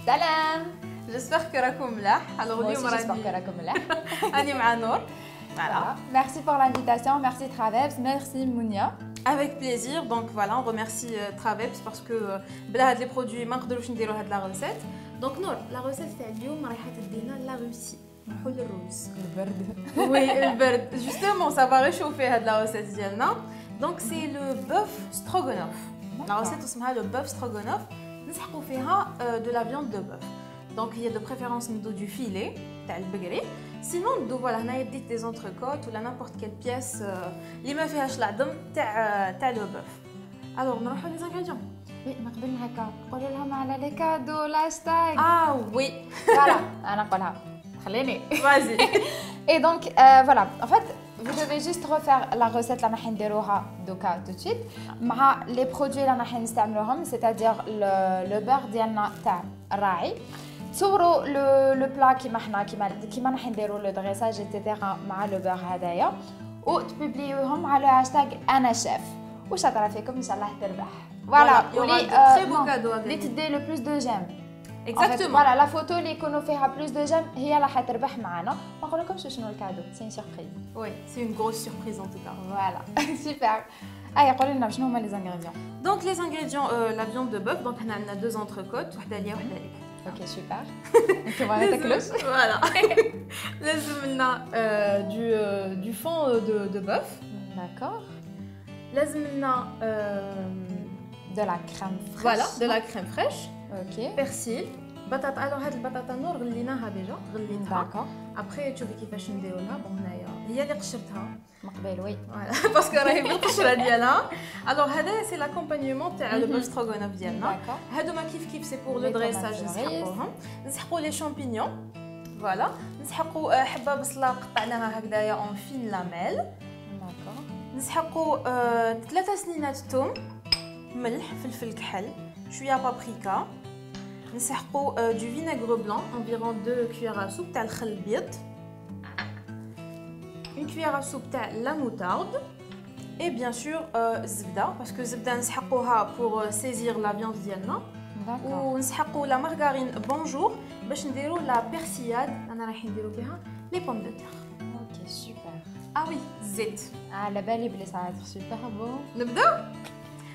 Salam. J'espère que راكم ملاح. Alors اليوم راني مع نور. Voilà. Merci pour l'invitation, merci Traveps, merci Mounia. Avec plaisir. Donc voilà, on remercie Traveps parce que بلا هاد les produits ما نقدروش نديروا هاد la recette. Donc نور, la recette تاع اليوم رايحه تدينا لا روسي. نروحوا للروز. البرد. Oui, البرد. Justement, ça va réchauffer هاد la recette ديالنا. Donc c'est le bœuf stroganoff. La recette اسمها le bœuf stroganoff. نسحقوا فيها de la viande de bœuf. Donc il y a de préférence du filet تاع البقري. Sinon voilà هنايا ديت des entrecôtes ولا n'importe quelle pièce اللي ما فيهاش العظم تاع le bœuf. Alors نروحوا les ingrédients. Oui, ما قبل هكا قولوا لهم على لي كادو الهاشتاغ. Ah oui. Voilà, انا نقولها. خليني. Vas-y. Et donc voilà, en fait vous devez juste refaire la recette اللي راح نديروها دوكا tout de suite مع les produits اللي راح نستعملوهم, c'est-à-dire le beurre ديالنا تاع الراعي. تصوروا لو بلا كيما راح نديروا لو دريساج ايتترا مع لو بور هذايا وتبوبليوهم على هاشتاغ انا شيف وشاطره فيكم ان شاء الله تربح. فوالا اللي تدي لو بلوس دو جيم. Exactement. فوالا لا فوتو اللي يكونوا فيها بلوس دو جيم هي اللي حتربح معنا. ما نقول لكمش شنو الكادو, سي سوربريز. Oui, c'est une grosse surprise en tout cas. فوالا سوبر. قولي لنا شنو هما لي زانغريديون. Donc les ingrédients, la viande de bœuf, donc on a deux entrecôtes, وحده ليا وحده ليك. Ok, super. انتم ما تاكلوش. Voilà. لازم لنا du fond de bœuf. D'accord. لازم لنا de la crème fraîche. Voilà, de la crème fraîche. Ok. Persil. بطاطا. alors هاد البطاطا نور غليناها ديجا, غليتها. D'accord. Après تشوفي كيفاش نديروها. بون هنايا هي اللي قشرتها. مقبل وي. Voilà, parce que راهي بالقشره ديالها. alors هذا سي l'accompagnement تاع le bœuf stroganoff ديالنا. هادوما كيف سي pour le dressage نسحقوهم. نسحقوا les champignons. Voilà. نسحقوا حبه بصله قطعناها هكذايا en fine lamelle. D'accord. نسحقوا 3 سنينات ثوم, ملح, فلفل كحل, شويه بابريكا. نسحقوا du vinaigre blanc, environ 2 cuillères à soupe تاع الخل الابيض. Une cuillère à soupe تاع la moutarde. Et bien sûr الزبده, parce que الزبده نسحقوها pour saisir la viande ديالنا. D'accord. ونسحقوا la margarine bonjour باش نديروا la persillade. انا رايحين نديروا فيها les pommes de terre. Ok, super. Ah oui, زيت. على بالي بلي ça va être super bon. نبدا.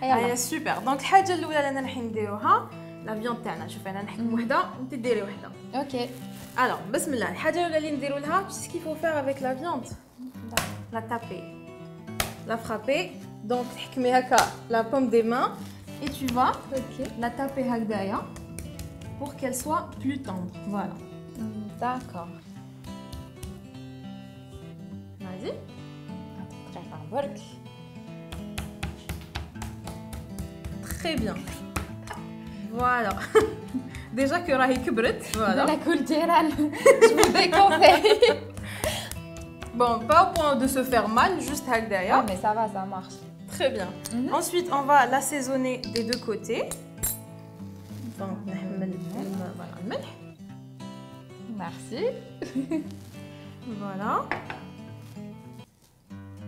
يلا. سوبر. دونك الحاجه الاولى اللي انا رايحين نديروها لا فيوند تاعنا. شوفي انا نحكم وحده وانت ديري وحده. Ok. Alors بسم الله. الحاجه الاولى اللي نديروا لها c'est ce qu'il faut faire avec la viande. La taper, la frapper. Donc تحكمي هكا la paume des mains et tu vas la taper هكذايا pour qu'elle soit plus tendre. Voilà. D'accord. Vas-y. Très fort برك. Très bien. Voilà. Déjà que راهي كبرت. Voilà. La culturelle. Je vous déconseille. Bon, pas au point de se faire mal, juste هكذايا. Ah, mais ça va, ça marche. Très bien. Ensuite, on va l'assaisonner des deux côtés. Donc, نحمل voilà الملح. Merci. Voilà.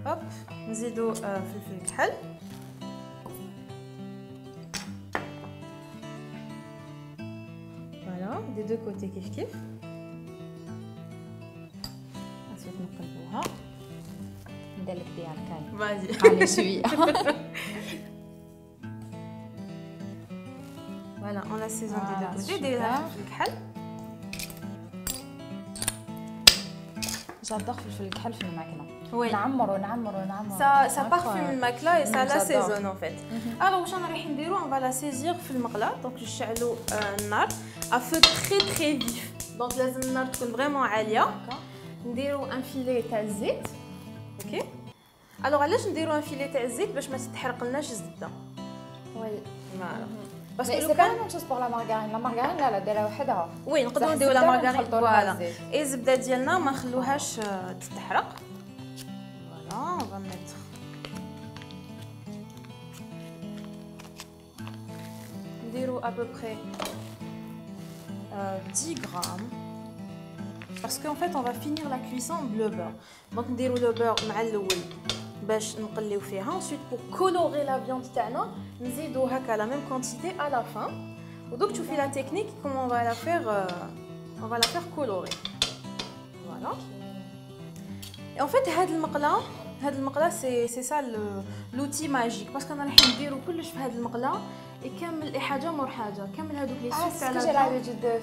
Hop, نزيدو فلفل كحل. Voilà, des deux côtés كيف. ensuite نقلبوها. ندير لك ديالك هاي. Vas-y. على شويه. Voilà, on l'assaisonne des deux côtés. super. ديرها فلفل كحل. j'adore فلفل الكحل في الماكله. Oui. نعمرو. Ça parfume الماكلة et ça l'assaisonne en fait. Alors واش رانا رايحين نديرو, on va la saisir في المقلة. Donc نشعلو النار à feu très vif. Donc لازم النار تكون فريمون عالية. نديرو ان فيلي تاع الزيت. اوكي. alors علاش نديرو ان فيلي تاع الزيت باش ما تتحرقلناش الزبدة. وي. فوالا. باسكو سي با لا ميم شوز بور لا مارغارين. لا مارغارين لا ديرها وحدها. وي نقدروا نديرو لا مارغارين. فوالا. اي الزبدة ديالنا ما نخلوهاش تتحرق. Voilà, on va mettre à peu près 10 grammes parce qu'en fait on va finir la cuisson bleu beurre. Donc on va le beurre مع الاول باش نقليو فيها. Ensuite pour colorer la viande تاعنا نزيدو هكا la même quantité à la fin. Donc tu fais la technique, comment on va la faire colorer. Voilà. Et en fait, هاد المقله c'est ça l'outil magique parce qu'on راح نديرو كلش في هاد المقله يكمل اي حاجه مور حاجه كمل هذوك لي سوس تاع لا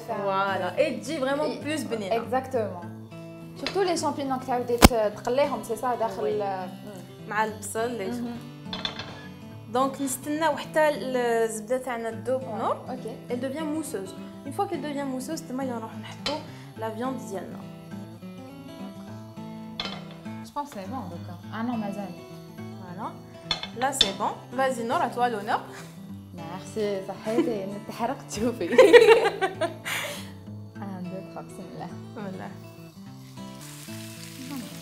فوالا اي تجي فريمون بلوس بنينه اكزاكتومون سورتو لي شامبينيون كتعاودي تقليهم سي سا داخل مع البصل لي دونك نستناو حتى الزبده تاعنا تذوب نور اوكي elle devient mousseuse une fois qu'elle devient mousseuse تما اللي نروح نحطو لا فياند ديالنا je pense c'est bon donc ah non mazal voilà là c'est bon vas-y Nour à toi l'honneur ميرسي صحيتي نتحرق تشوفي 1 2 3 بسم الله والله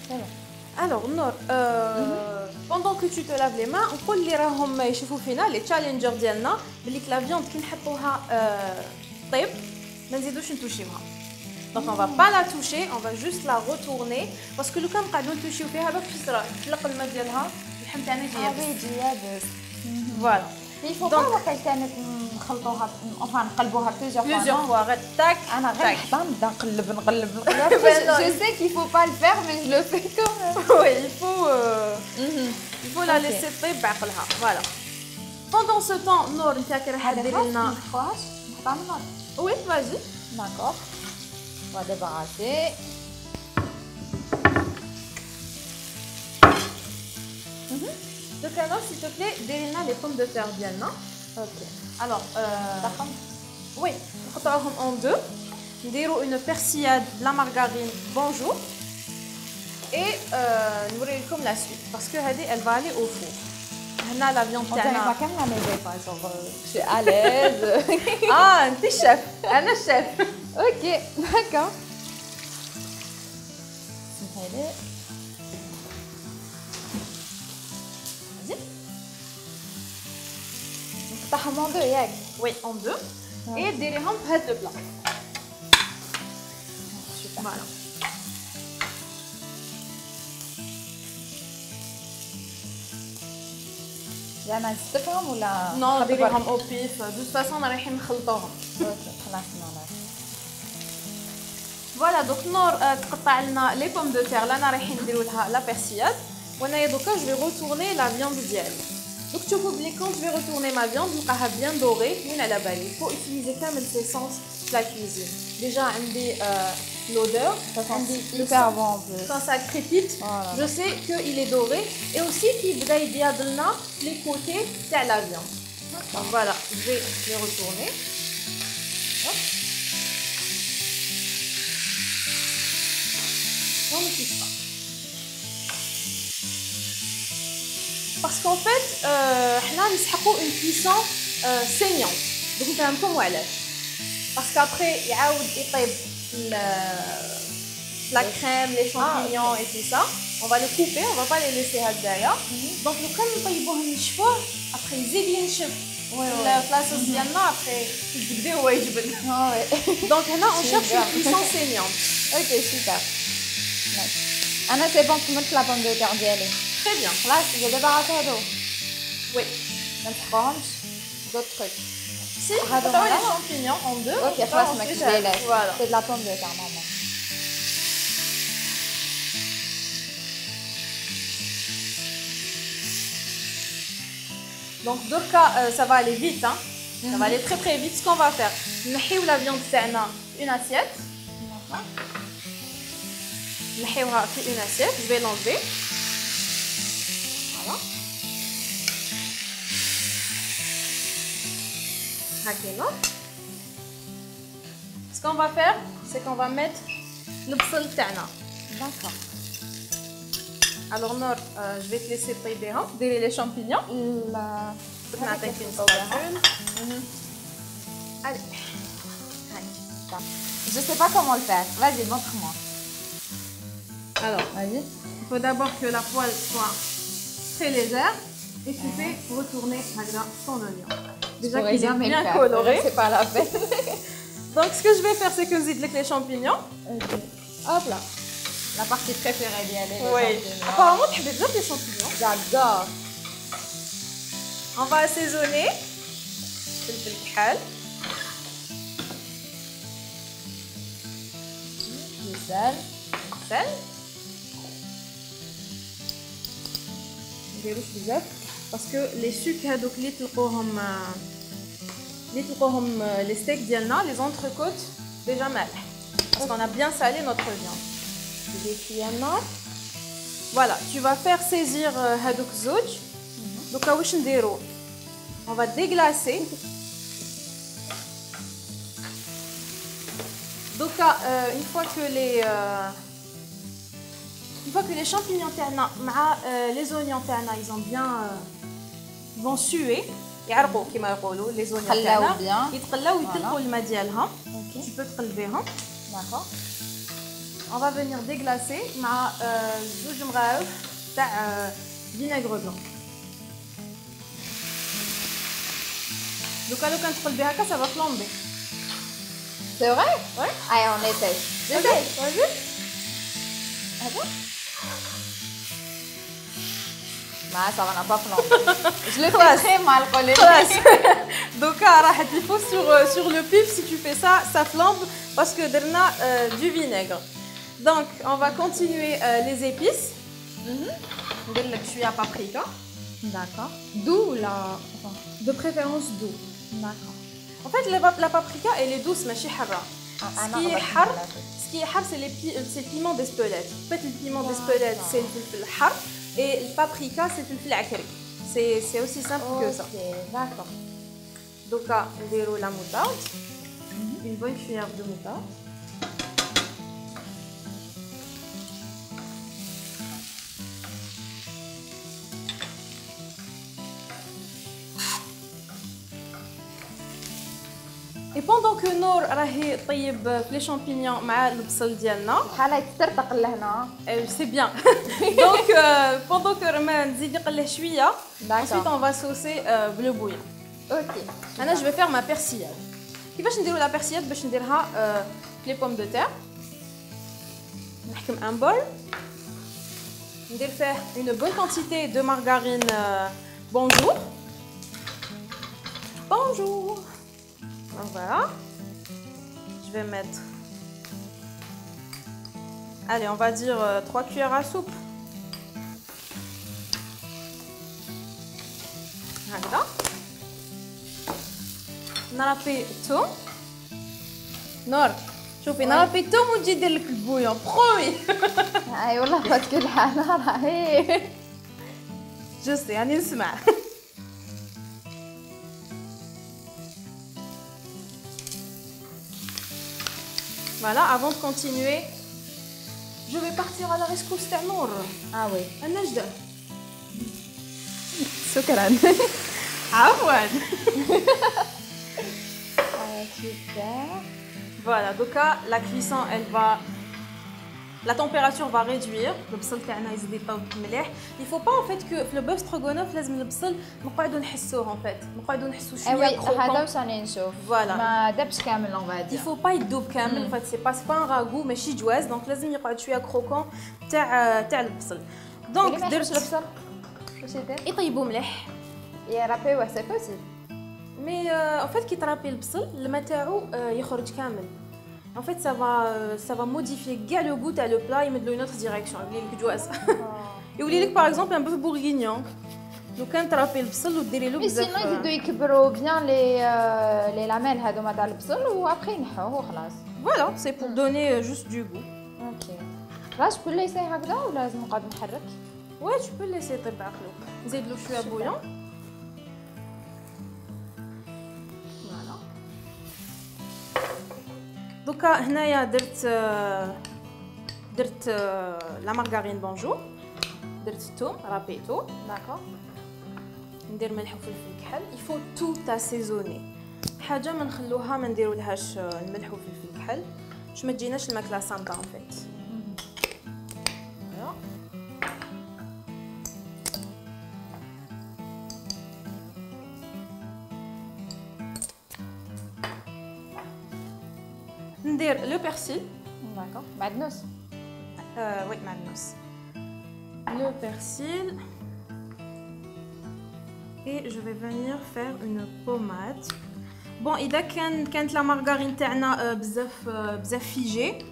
صافي Alors Nour, pendant que tu te laves les mains, on peut lire راهم يشوفوا فينا les challengers ديالنا بلي لا فياند كي نحطوها طيب ما نزيدوش نتوشيوها. Donc on va pas la toucher, on va juste la retourner parce que لو كان نقعدو نتوشيو فيها باش تصرى تطلق الماء ديالها اللحم تاعنا يجي يابس فوالا. Il faut pas وقت كانت نخلطوها enfin نقلبوها plusieurs fois غير تاك انا غير نحطها نبدا نقلب je sais qu'il faut pas le faire mais je le fais quand même oui il faut la laisser طيب بعقلها voilà pendant ce temps Nour انت كي راح ديري لنا نحطها من النار oui vas-y d'accord on va débarrasser Donc alors, s'il te plaît, dérina les pommes de terre diana. Ok. Alors, oui, on en deux. Ndiro une persillade, de la margarine, bonjour. Et nous verrons comme la suite, parce que elle va aller au four. On a la viande terne. On va quand même la maison, par exemple. Je suis à l'aise. Ah, t'es chef. Un chef. Ok, d'accord. En deux, oui, en deux. Ouais. Et des rames près de plat. Super. Voilà. لا ما نستفهم ولا non نديرهم او بيف de toute façon رايحين نخلطوهم خلاص نعرف فوالا دوك نور تقطع لنا لي بوم دو تير لانا رايحين نديرو لها لا بيرسياد وانا دوكا جو في روتورني لا فياند ديالي Donc tu vois, quand je vais retourner ma viande, je vais bien dorée, il faut utiliser quand même l'essence de la cuisine. Déjà, l'odeur, hyper bon quand ça crépite, voilà. Je sais qu'il est doré. Et aussi, il va y avoir les côtés de la viande. Donc voilà, je vais les retourner. Hop. On ne touche pas. Parce qu'en fait, on a une cuisson saignante. Donc, on fait un peu parce qu'après, il y a la crème, les champignons et tout ça. On va les couper, on ne va pas les laisser derrière. Donc, le crème, il faut les cheveux. Après, ils aident la sauce diana. Après, donc, là, on cherche une cuisson saignante. Ok, super. Anna, c'est bon, tu mets la pomme de terre d'elle. Très bien. Là, j'ai débarrassé d'eau. Oui. Maintenant, d'autres trucs. Si, on va les champignons en deux. Ok, là, voilà. C'est de la pomme de terre, maman. Donc, Dorka, ça va aller vite. Hein. Ça va aller très très vite. Ce qu'on va faire, on la viande dans une assiette. On une assiette. Je vais l'enlever. Voilà. Ce qu'on va faire, c'est qu'on va mettre le bsal tana. D'accord. Alors Nour, je vais te laisser dérir les champignons. Allez. Je sais pas comment le faire. Vas-y, montre-moi. Alors, vas-y. Il faut d'abord que la poêle soit très légère et tu fais retourner ton oignon. Déjà qu'il est bien coloré. C'est pas la peine. Donc ce que je vais faire, c'est que je vais les champignons. Okay. Hop là. La partie préférée d'y aller. Oui. Apparemment, tu aimes bien les champignons. J'adore. On va assaisonner. sel. sel. نديروش بزاف باسكو لي سوك هذوك اللي تلقوهم لي ستيك ديالنا لي زونتركوت ديجا مالح parce qu'on a bien salé notre viande. Voilà, tu vas faire saisir هذوك الزوج. دوكا واش نديرو؟ on va déglacer. دوكا une fois que les champignons تاعنا مع les oignons تاعنا ils ont bien vont suer يعرقوا كما يقولوا les oignons تاعنا يتقلاو ويطلقوا الماء ديالها. tu peux تقلبيهم. D'accord. On va venir déglacer مع زوج مغارف تاع vinaigre blanc. دوكا لو كان تقلبي هكا ça va flamber. C'est vrai? Ouais. Allez, on essaye. J'essaye. Vas-y. Attends. Non, ça va pas flamber. Je le fais très mal, collègue. Donc, il faut sur le pif, si tu fais ça, ça flambe parce que derna du vinaigre. Donc, on va continuer les épices. Je suis à paprika. D'accord. Doux là. De préférence doux. D'accord. En fait, la paprika, elle est douce, mais hara. Ce qui est hard, c'est le piment d'Espelette. En fait, le piment d'Espelette, c'est le fil hard. Et le paprika, c'est le fil akri. C'est aussi simple que ça. Ok, d'accord. Donc, on déroule la moutarde. Une bonne cuillère de moutarde. Et pendant que Nour راهي طيب les champignons مع البصل ديالنا بحال يتطرطق لهنا. c'est bien. Donc pendant que Romain نزيد يقليه شويه. Ensuite on va saucer le bouillon. OK. انا je vais faire ma persillade. كيفاش نديروا la persillade باش نديرها les pommes de terre. نحكم un bol. ندير فيه une bonne quantité de margarine bonjour. Bonjour. Donc voilà, je vais mettre, allez, on va dire 3 cuillères à soupe. Voilà. نربي الثوم. نور شوفي نربي الثوم ونجي ندير لك البويون برومي. اي والله فات كل حاجه راهي جست يعني نسمع. Voilà, avant de continuer, je vais partir à la rescousse de Nour. Ah oui. النجدة. شكرا. عفواً. Super. Voilà, donc la cuisson, elle va, la température va réduire. Le bصل تاعنا يزيد يطيب مليح. Il faut pas en fait que le bœuf stroganoff لازم البصل نقعدوا نحسوه en fait. نقعدوا نحسوا شوية croquant. هذا واش راني نشوف. Voilà. ما دابش كامل on va dire. Il faut pas يذوب كامل. En fait, c'est pas un ragoût ماشي جواز. Donc لازم يقعد شوية croquant تاع البصل. Donc درت البصل. واش يدير؟ يطيبوا مليح. يرابي واه سي بوسيبل. مي en fait كي ترابي البصل الماء تاعو يخرج كامل. En fait, ça va modifier كاع le goût تاع le plat, يمدلو une autre direction, يولي لك جواز. يولي لك par exemple un bœuf bourguignon. لو كان ترابي البصل وديري له بزاف. سينو يزيدو يكبروا بيان لي لاميل هذوما تاع البصل وابخي ينحوه وخلاص. Voilà, c'est pour donner juste du goût. OK. لا جو بو ليسي هكذا ولا لازم نقعد نحرك؟ Ouais, tu peux le laisser يطيب عقلو. نزيد له شويه بويون. Voilà. دوكا هنايا درت لا مارغارين بونجور. درت الثوم رابيتو. داكور. ندير ملح وفلفل كحل. il faut tout assaisonner. حاجه ما نخلوها ما نديرولهاش الملح وفلفل كحل باش ما تجيناش الماكله صامته en fait. Voilà. ندير le persil. داكور. معدنوس. Oui, معدنوس. Le persil. Et je vais venir faire une pommade. Bon, إذا كانت لا مارغارين تاعنا بزاف figée,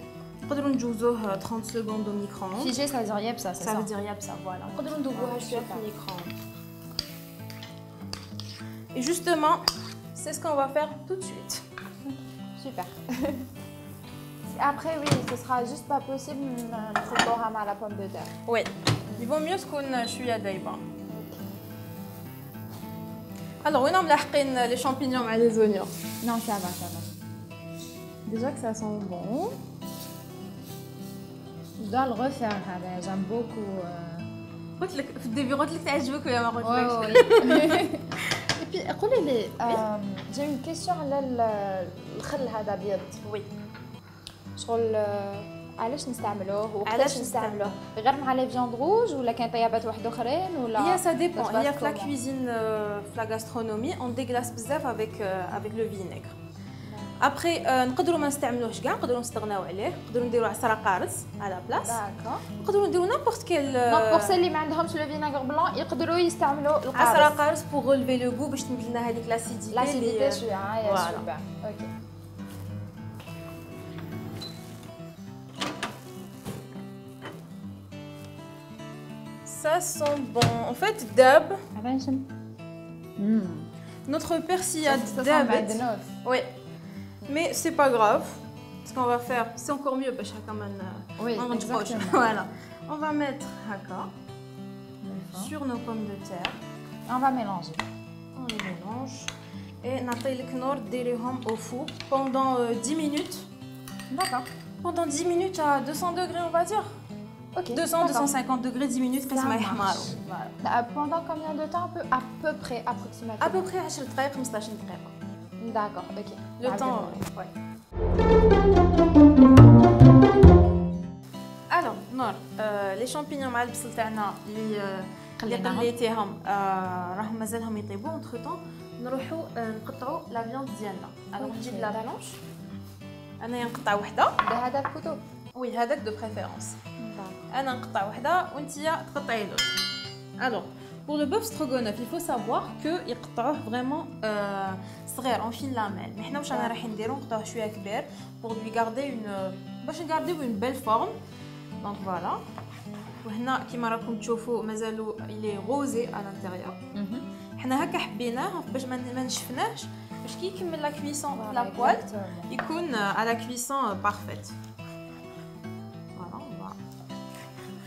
نقدروا نجوزوه 30 secondes au micro-ondes. Figé, ça veut dire yepsa, c'est ça? Ça veut dire yepsa, voilà. نقدروا ندوبوها شويه في الميكرو-ondes. Et justement, c'est ce qu'on va faire tout de suite. Super. Après, oui, ce sera juste pas possible de faire à la pomme de terre. Oui, il vaut mieux تكون شويه دايبه. Alors, وين ملاحقين les champignons مع les oignons? Non, ça va, ça va. Déjà que ça sent bon. Je dois le refaire, j'aime beaucoup. قلت لك في الديبي قلت لك تعجبك ولا ما قلت Oui, لكش؟ Et puis, قولي j'ai une question على الخل هذا بيض. Oui. شغل علاش نستعملوه وكيفاش علاش نستعملوه؟ غير مع لي فياند روج ولا كاين طيابات واحد اخرين ولا؟ Ça dépend. Il y a la comment? cuisine, la gastronomie, on déglace بزاف avec le vinaigre. Après, نقدروا ما نستعملوهش كاع، نقدروا نستغناو عليه، نقدروا نديروا عصره قارص على بلاص. D'accord. نقدروا نديروا n'importe quel دونك بوغ سي اللي ما عندهمش لو فيناغر بلون يقدروا يستعملوا عصره القارص. قارص pour relever le goût باش تنزل لنا هذيك لاسيديتي. لاسيديتي شويه هاي Voilà. سوبر. اوكي. Ça sent bon. En fait, dab, هذا نشم. notre persillade Ça dab. sent بعد Oui. Mais c'est pas grave. Ce qu'on va faire, c'est encore mieux parce que comme Oui, un exactement. Voilà. On va mettre haka sur nos pommes de terre. On va mélanger. On les mélange. Et نعطي لك نور ديريهم au four pendant 10 minutes. D'accord. Pendant 10 minutes à 200 degrés, on va dire. Ok. 200-250 degrés, 10 minutes, Ça qu'est-ce marche. Voilà. Pendant combien de temps à peu près, approximativement? À peu près 10 دقائق 15 دقيقة. D'accord, ok. Le temps, ouais. Alors, Nor, les champignons مع البصل تاعنا اللي قليتيهم راهم مازالهم يطيبوا entre temps نروحوا نقطعوا لا فياند ديالنا. alors نجيب لا بلانش انايا نقطع وحده بهذا الكتب. وي هذاك دو بريفيرونس انا نقطع وحده وانتيا تقطعي لوط. alors pour le bœuf stroganoff il faut savoir que يقطعوه vraiment صغير en fine lamelle. mais حنا واش رانا رايحين نديرو نقطعوه شويه كبير pour lui garder une باش نغارديو une belle forme. donc voilà. وهنا كيما راكم تشوفوا مازالو il est rosé à l'intérieur. حنا هكا حبيناه باش ما نشفناهش باش كي يكمل لا كويسون لا بوال يكون à la cuisson parfaite. voilà on va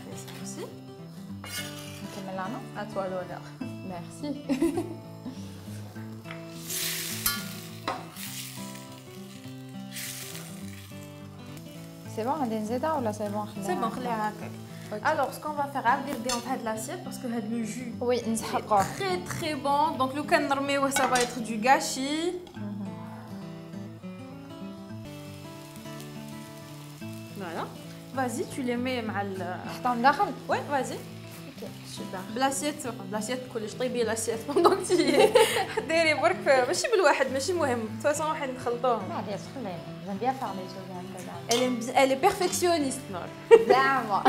faire ça aussi. نكمل انا. à toi l'honneur. Merci. C'est bon, غادي نزيدها ولا c'est bon خليها؟ c'est bon خليها هكاك. alors ce qu'on va faire عاد نديرو في هاد l'assiette parce que هاد le jus Oui, نسحقوه. très très bon. donc لو كان نرميوه ça va être du gâchis. voilà. vas-y tu les mets مع نحطهم داخل؟ ouais vas-y. Ok, super. بلاصيات كلش طيبي لاسيات بوندون تي ديري برك ماشي بالواحد ماشي مهم de toute façon واحد نخلطوهم. ما غاديش تخليني. J'aime bien faire les choses هكذا. elle est perfectionniste Nor. زعما.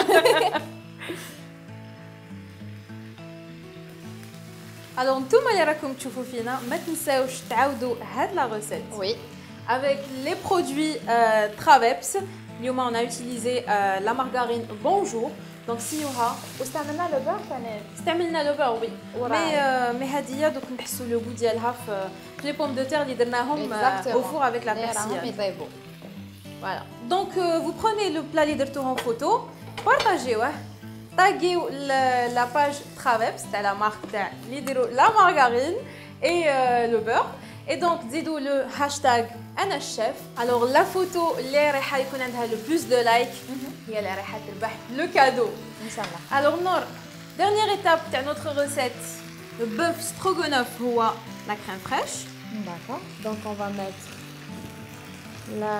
alors نتوما اللي راكم تشوفوا فينا ما تنساوش تعاودوا هاد لا ريسيت. Oui. avec les produits Traveps. اليوم on a utilisé la margarine Bonjour. donc سيوها واستعملنا لو بور ثاني. استعملنا لو بور وي. مي هاديه دوك نحسوا لو غو ديالها في لي بوم دو تير اللي درناهم au four avec la persillade. Voilà. donc vous prenez le plat اللي درتوه en photo partagez-وه taguez la page Traveps تاع la marque تاع اللي يديروا la margarine et le beurre. et donc زيدوا le hashtag انا الشيف. alors la photo اللي رايحه يكون عندها le plus de like هي اللي رايحه تربح le cadeau ان شاء الله. alors Nor dernière étape تاع notre recette le bœuf stroganoff هو la crème fraîche. D'accord. donc on va mettre la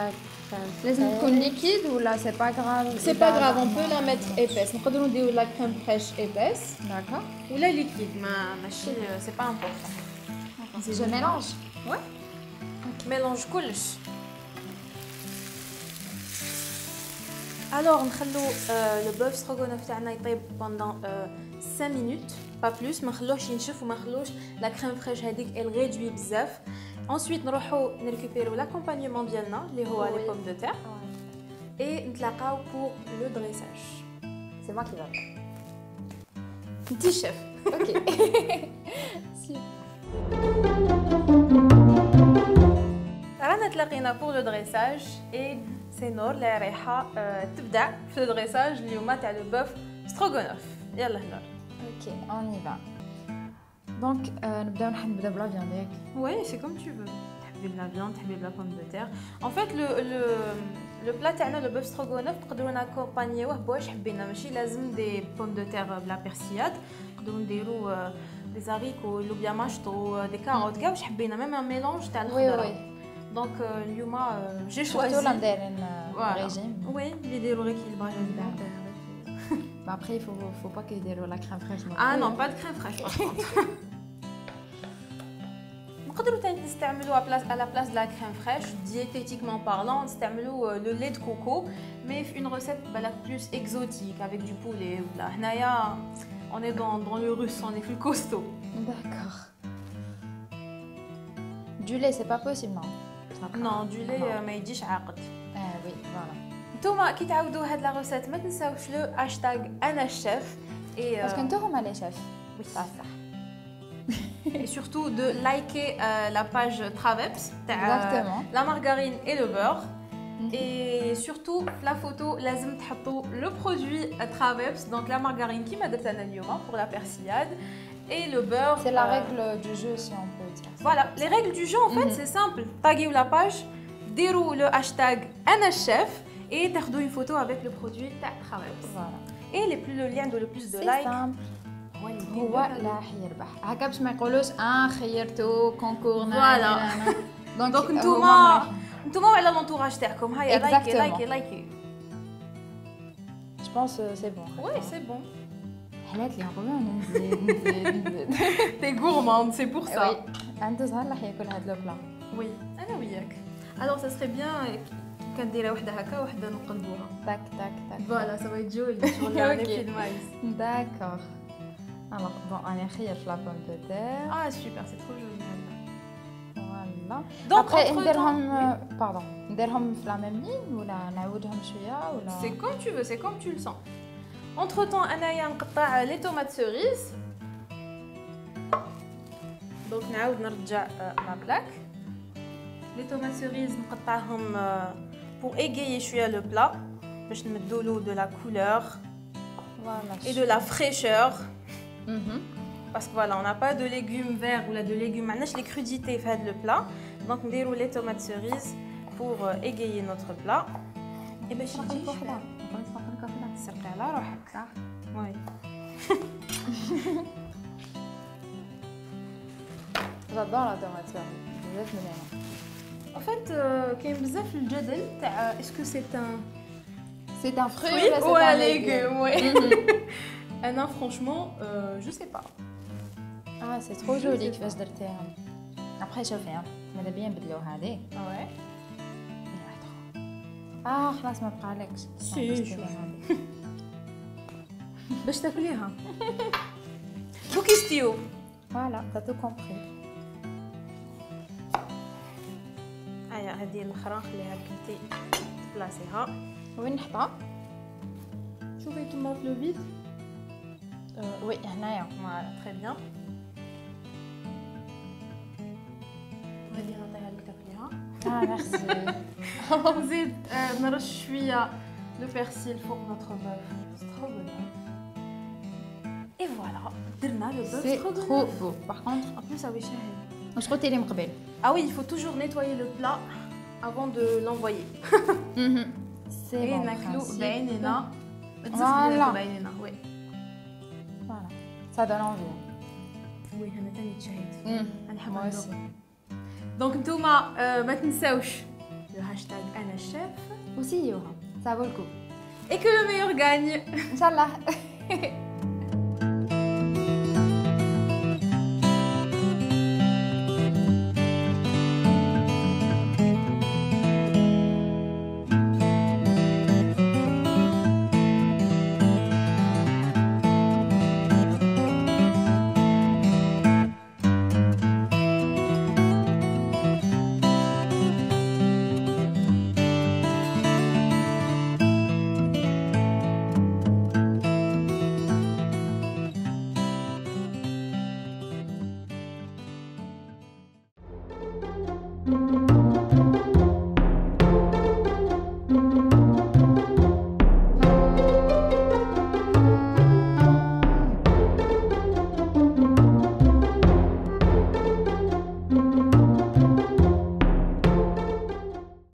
crème fraîche. لازم تكون liquide ولا c'est pas grave? c'est pas grave on peut la mettre épaisse. نقدروا نديروا la crème fraîche épaisse D'accord. ولا liquide ماشي c'est pas important. Je mélange. ouais. mélange كلش. alors نخلو le bœuf stroganoff تاعنا يطيب pendant 5 minutes pas plus. ما نخلوهش ينشف وما نخلوش la crème fraîche هذيك elle réduit بزاف. ensuite نروحو نريكوبيرو l'accompagnement ديالنا اللي هو les pommes de terre. et نتلاقاو pour le dressage. C'est moi qui va. Petit chef. Ok. Si. رانا تلاقينا pour le dressage et c'est نور اللي رايحه تبدع في le dressage اليوم تاع le bœuf stroganoff. يلا نور. Ok, on y va. Donc, نبداو بلا viande ياك. Oui, c'est comme tu veux. تحبي بلا viande, تحبي بلا pomme de terre. En fait le plat تاعنا le bœuf stroganoff تقدروا ناكومبانيوه بواش حبينا ماشي لازم des pommes de terre بلا persillade. نقدروا نديروا des haricots, لوبيا مشطو, des carottes, كاع واش حبينا même un mélange تاع الخضره. Oui. Donc اليوم j'ai choisi. Surtout l'indien régime. Oui, ils يديروا rééquilibrage alimentaire. Mais après, il faut pas qu'ils déroulent la crème fraîche. Ah non, pas de crème fraîche par contre. نقدروا تاني نستعملوا à la place de la crème fraîche, diététiquement parlant, نستعملوا le lait de coco, mais une recette plus exotique avec du poulet. Là, هنايا on est dans le russe, on est plus costaud. D'accord. Du lait, c'est pas possible, non? Non, du lait ما يجيش عاقد. Oui, voilà. نتوما كي تعاودوا هاد لا روسيت ما تنساوش لو هاشتاغ انا الشيف et Parce que nous sommes les chefs. Oui, ça. Et surtout de liker la page Traveps, Exactement. la margarine et le beurre. Et surtout, la photo, لازم تحطوا le produit Traveps, donc la margarine qui m'a donné اليوم pour la persillade et le beurre. C'est la règle du jeu, si on peut dire. Voilà, les règles du jeu en fait, c'est simple. Taguez la page, déroulez le hashtag أنا الشيف et تاخذوا une photo avec le produit Traveps. Voilà. Et le lien de le plus de C'est likes. simple. هو لا يربح هكا باش ما يقولوش خيرتو كونكورنا. Voilà. Donc نتوما على l'entourage تاعكم هيا لايكي. Je pense c'est bon. Oui, c'est bon. حلات لي نقولوا نزيد. T'es gourmande, c'est pour ça. Oui. عنده زهر راح ياكل هذا البلا. Oui, انا وياك. Alors ça serait bien كنديرها وحده هكا وحده نقلبوها. تاك تاك تاك. Voilà, ça va être joli. شغل في المايس. D'accord. Alors bon, on est خير في la pomme de terre. Ah super, c'est trop joli. Voilà. Donc après نديرهم pardon, نديرهم في la même ligne ولا نعوجهم شويه ولا. C'est comme tu veux, c'est comme tu le sens. Entre temps, انايا نقطع les tomates cerises. Donc نعاود نرجع la plaque. Les tomates cerises نقطعهم pour égayer شويه le plat باش نمدوا له de la couleur Voilà. et de la fraîcheur. Parce que voilà, on n'a pas de légumes verts ou là de légumes, معناش les crudités fait le plat. Donc نديروا les tomates cerises pour égayer notre plat. Et باش يجي سرقي على روحك. Oui. J'adore la tomate cerise. بزاف مليحه. En fait, كاين بزاف الجدل تاع est-ce que c'est un C'est un fruit ou c'est un légume, ouais. Anna, franchement, je sais pas. Ah, c'est trop joli كيفاش درتيها. Après شوفي ماذا بيا نبدلو هذه. Ouais. خلاص ما بقالكش. Si, باش تاكليها. كوكي ستيو. Voilà, t'as tout compris. هيا هذه الاخرى نخليها كنتي تبلاصيها. وين نحطها؟ شوفي توماط لو فيد. Oui, هنايا. Voilà, très bien. غادي نعطيها لك تاكليها. Merci. نزيد نرش شويه لو بيرسيل فوق notre bœuf stroganoff. Et voilà, درنا le bœuf C'est stroganoff. trop beau. Par contre, En plus, ça va شاهي. واش قلتي لي مقبل؟ Ah oui, il faut toujours nettoyer le plat avant de l'envoyer. C'est Et bon. ناكلو principe. بعينينا. Voilà. بعينينا, oui. Voilà. Ça donne envie. وي انا تاني تشهيت. انا حابه Moi ندوق. aussi. دونك نتوما ما تنساوش لو هاشتاغ انا الشيف وسيوها. Ça vaut le coup. et que le meilleur gagne. Inch'Allah.